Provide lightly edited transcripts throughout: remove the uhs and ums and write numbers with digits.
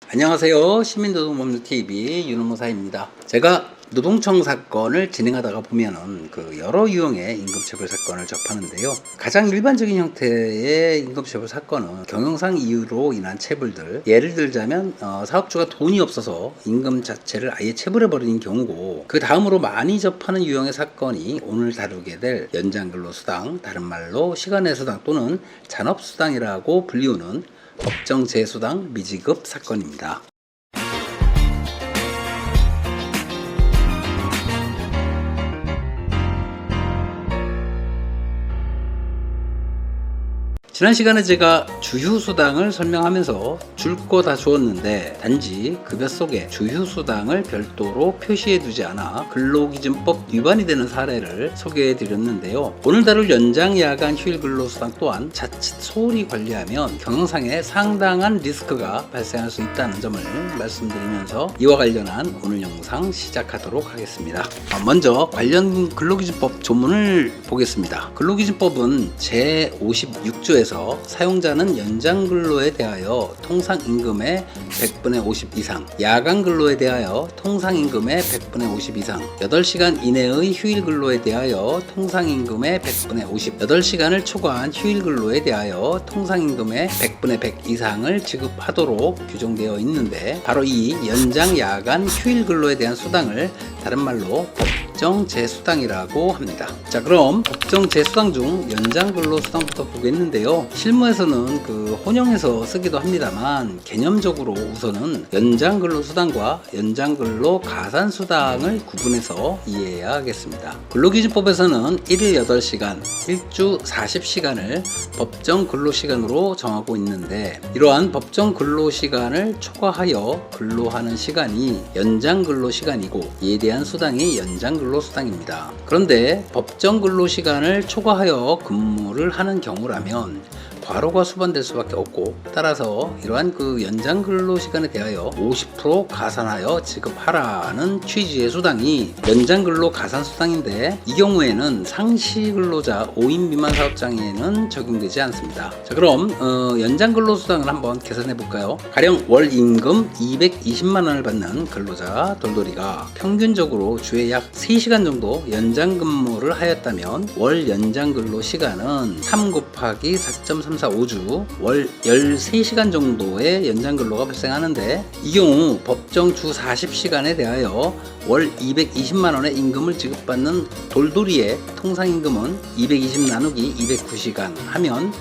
안녕하세요. 시민노동법률TV 윤호무사입니다. 제가 노동청 사건을 진행하다가 보면은 여러 유형의 임금체불 사건을 접하는데요. 가장 일반적인 형태의 임금체불 사건은 경영상 이유로 인한 체불들, 예를 들자면 사업주가 돈이 없어서 임금 자체를 아예 체불해버리는 경우고, 그 다음으로 많이 접하는 유형의 사건이 오늘 다루게 될 연장근로수당, 다른 말로 시간의 수당 또는 잔업수당이라고 불리우는 법정재수당 미지급 사건입니다. 지난 시간에 제가 주휴수당을 설명하면서 줄 거 다 주었는데, 단지 급여 속에 주휴수당을 별도로 표시해 두지 않아 근로기준법 위반이 되는 사례를 소개해 드렸는데요. 오늘 다룰 연장 야간 휴일 근로수당 또한 자칫 소홀히 관리하면 경영상에 상당한 리스크가 발생할 수 있다는 점을 말씀드리면서 이와 관련한 오늘 영상 시작하도록 하겠습니다. 먼저 관련 근로기준법 조문을 보겠습니다. 근로기준법은 제56조에 사용자는 연장근로에 대하여 통상임금의 100분의 50 이상, 야간근로에 대하여 통상임금의 100분의 50 이상, 8시간 이내의 휴일근로에 대하여 통상임금의 100분의 50, 8시간을 초과한 휴일근로에 대하여 통상임금의 100분의 100 이상을 지급하도록 규정되어 있는데, 바로 이 연장 야간 휴일근로에 대한 수당을 다른 말로 법정재수당이라고 합니다. 자, 그럼 법정재수당 중 연장근로수당부터 보겠는데요. 실무에서는 혼용해서 쓰기도 합니다만, 개념적으로 우선은 연장근로수당과 연장근로가산수당을 구분해서 이해해야 하겠습니다. 근로기준법에서는 1일 8시간, 1주 40시간을 법정근로시간으로 정하고 있는데, 이러한 법정근로시간을 초과하여 근로하는 시간이 연장근로시간이고, 이에 대한 수당이 연장근로수당입니다. 그런데 법정근로시간을 초과하여 근무를 하는 경우라면 과로가 수반될 수밖에 없고, 따라서 이러한 연장근로시간에 대하여 50% 가산하여 지급하라는 취지의 수당이 연장근로가산수당인데, 이 경우에는 상시근로자 5인 미만 사업장에는 적용되지 않습니다. 자, 그럼 연장근로수당을 한번 계산해 볼까요? 가령 월 임금 220만원을 받는 근로자 돌돌이가 평균적으로 주에 약 3시간 정도 연장근무를 하였다면 월 연장근로시간은 3 곱하기 4.345주 월 13시간 정도의 연장근로가 발생하는데, 이 경우 법정 주 40시간에 대하여 월 220만원의 임금을 지급받는 돌돌이의 통상임금은 220 나누기 209시간 하면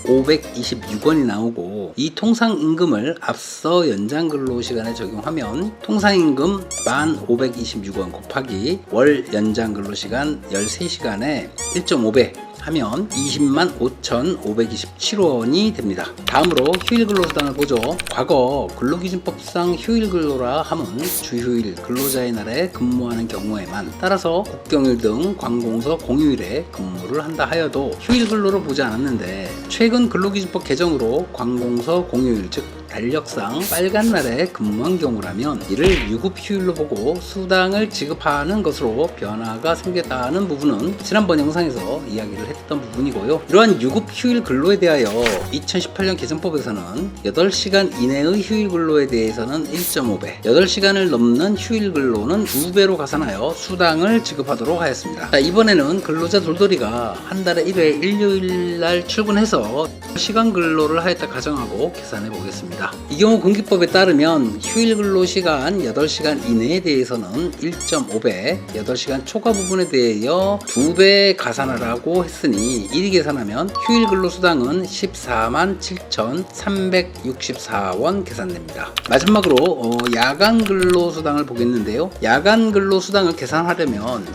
1526원이 나오고, 이 통상임금을 앞서 연장근로시간에 적용하면 통상임금 1526원 곱하기 월 연장근로시간 13시간에 1.5배 하면 205,527원이 됩니다. 다음으로 휴일근로수당을 보죠. 과거 근로기준법상 휴일근로라 함은 주휴일, 근로자의 날에 근무하는 경우에만, 따라서 국경일 등 관공서 공휴일에 근무를 한다 하여도 휴일근로로 보지 않았는데, 최근 근로기준법 개정으로 관공서 공휴일, 즉 달력상 빨간 날에 근무한 경우라면 이를 유급휴일로 보고 수당을 지급하는 것으로 변화가 생겼다는 부분은 지난번 영상에서 이야기를 했던 부분이고요. 이러한 유급휴일 근로에 대하여 2018년 개정법에서는 8시간 이내의 휴일 근로에 대해서는 1.5배, 8시간을 넘는 휴일 근로는 2배로 가산하여 수당을 지급하도록 하였습니다. 자, 이번에는 근로자 돌돌이가 한 달에 1회 일요일날 출근해서 시간 근로를 하였다 가정하고 계산해 보겠습니다. 이 경우 군기법에 따르면 휴일 근로 시간 8시간 이내에 대해서는 1.5배, 8시간 초과 부분에 대하여 2배 가산하라고 했으니, 이리 계산하면 휴일 근로 수당은 147,364원 계산됩니다. 마지막으로 야간 근로 수당을 보겠는데요. 야간 근로 수당을 계산하려면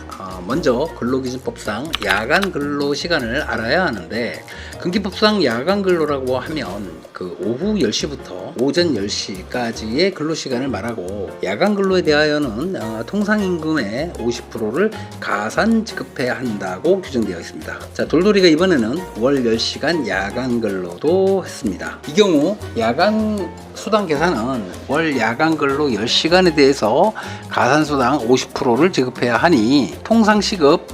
먼저 근로기준법상 야간 근로 시간을 알아야 하는데, 근기법상 야간 근로라고 하면 오후 10시부터 오전 10시까지의 근로시간을 말하고, 야간 근로에 대하여는 통상임금의 50%를 가산 지급해야 한다고 규정되어 있습니다. 자, 돌돌이가 이번에는 월 10시간 야간 근로도 했습니다. 이 경우 야간 수당 계산은 월 야간 근로 10시간에 대해서 가산수당 50%를 지급해야 하니 통상시급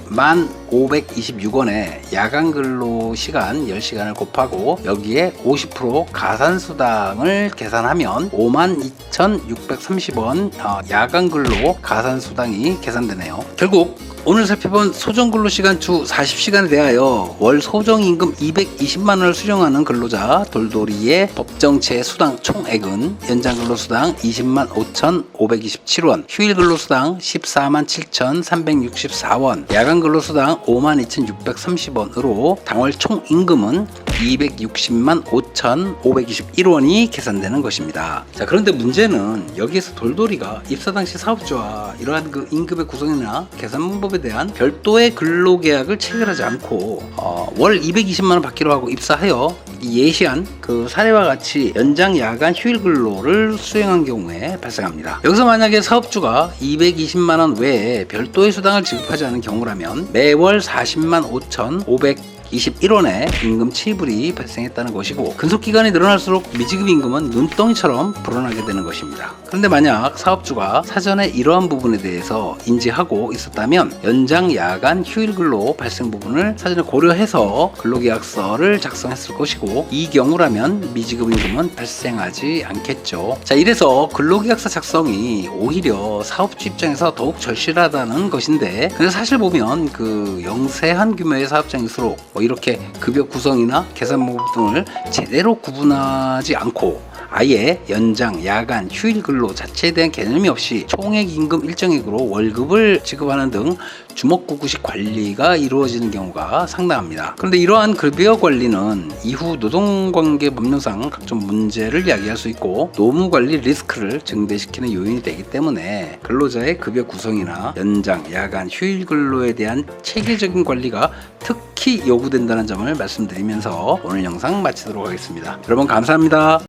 526원에 야간 근로 시간 10시간을 곱하고 여기에 50% 가산수당을 계산하면 52,630원 야간 근로 가산수당이 계산되네요. 결국 오늘 살펴본 소정근로시간 주 40시간에 대하여 월 소정임금 220만원을 수령하는 근로자 돌돌이의 법정체 수당 총액은 연장근로수당 20만 5,527원, 휴일근로수당 14만 7,364원, 야간근로수당 5만 2,630원으로 당월 총임금은 260만 5,521원이 계산되는 것입니다. 자, 그런데 문제는 여기에서 돌돌이가 입사 당시 사업주와 이러한 그 임금의 구성이나 계산 방법에 대한 별도의 근로계약을 체결하지 않고 월 220만원 받기로 하고 입사하여 예시한 그 사례와 같이 연장 야간 휴일 근로를 수행한 경우에 발생합니다. 여기서 만약에 사업주가 220만원 외에 별도의 수당을 지급하지 않은 경우라면 매월 40만 5,521원의 임금 체불이 발생했다는 것이고 근속기간이 늘어날수록 미지급 임금은 눈덩이처럼 불어나게 되는 것입니다. 그런데 만약 사업주가 사전에 이러한 부분에 대해서 인지하고 있었다면 연장 야간 휴일 근로 발생 부분을 사전에 고려해서 근로계약서를 작성했을 것이고 이 경우라면 미지급 임금은 발생하지 않겠죠. 자, 이래서 근로계약서 작성이 오히려 사업주 입장에서 더욱 절실하다는 것인데 근데 사실 보면 그 영세한 규모의 사업장일수록 이렇게 급여 구성이나 계산 방법 등을 제대로 구분하지 않고 아예 연장, 야간, 휴일 근로 자체에 대한 개념이 없이 총액 임금 일정액으로 월급을 지급하는 등 주먹구구식 관리가 이루어지는 경우가 상당합니다. 그런데 이러한 급여 관리는 이후 노동관계 법령상 각종 문제를 야기할 수 있고 노무관리 리스크를 증대시키는 요인이 되기 때문에 근로자의 급여 구성이나 연장, 야간, 휴일 근로에 대한 체계적인 관리가 특히 요구된다는 점을 말씀드리면서 오늘 영상 마치도록 하겠습니다. 여러분 감사합니다.